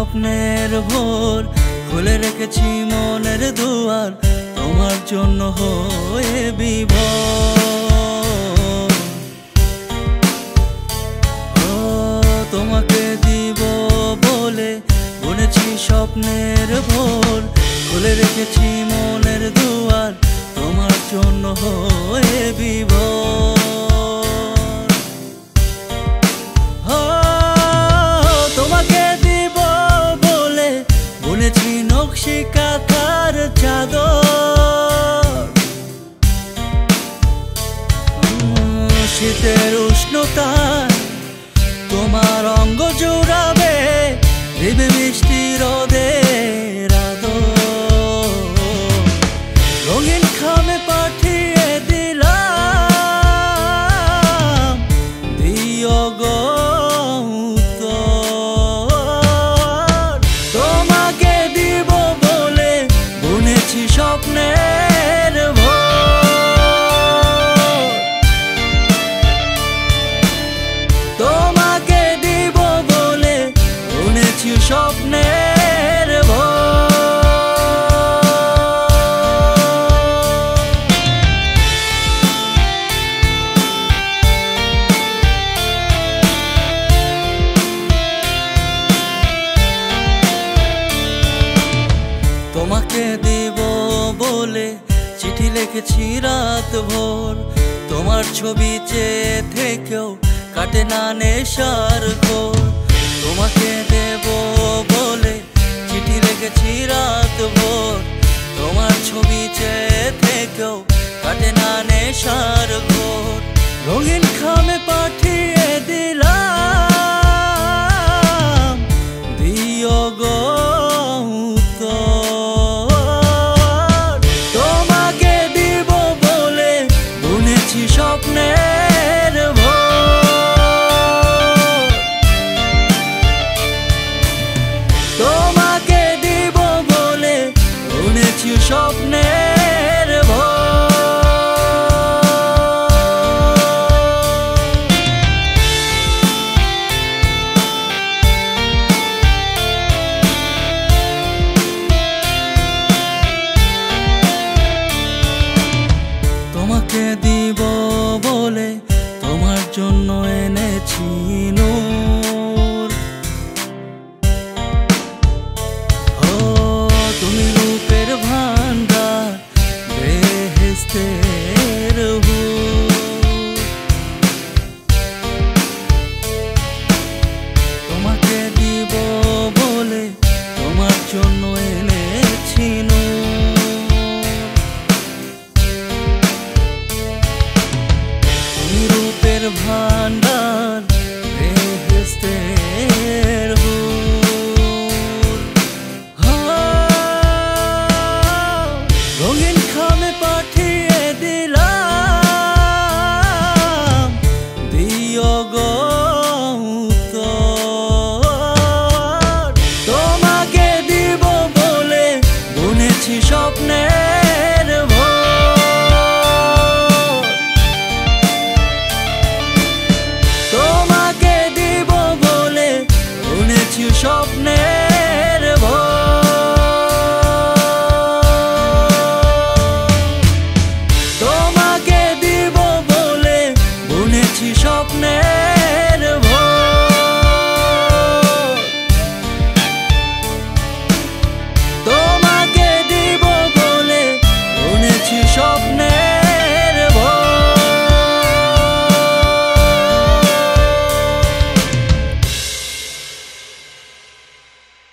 স্বপ্নের ভোর, খুলে রেখেছি মনের দুয়ার তোমার জন্য হয়ে বিভোর। ও তোমাকে দিব বলে বুনেছি স্বপ্নের ভোর, খুলে রেখেছি মনের দুয়ার তোমার জন্য হয়ে বিভোর। তোমাকে দিব বলে বুনেছি নকশি কাঁথার চাদর, শীতের উষ্ণতায় তোমার অঙ্গ জুড়াবে দিবে মিষ্টি রোদের আদর। রঙিন খামে পাঠিয়ে দিলাম দিও গো উত্তর। তোমাকে দিব বলে বুনেছি স্বপ্নের ভোর, তোমাকে দিব বলে বুনেছি স্বপ্নের ভোর। তোমাকে দিব বলে চিঠি লিখেছি রাত ভোর, তোমার ছবি চেয়ে থেকেও কাটে না নেশার ঘোর। তোমাকে দেব বলে চিঠি লিখেছি রাত ভোর, তোমার ছবি চেয়ে থেকেও কাটে না নেশার ঘোর। রঙিন খামে পাঠিয়ে দিলাম দিও গো উত্তর। তোমাকে দিব বলে বুনেছি স্বপ্নের ভোর, তোমাকে দিব বলে বুনেছি স্বপ্নের ভোর। তোমাকে দিব বলে তোমার জন্য এনেছি নূর। ও তুমি রূপের ভান্ডার বেহেশতের হুর। তোমাকে দিব বলে তোমার জন্য এনেছি নূর। রূপের ভান্ডার বেহেশতের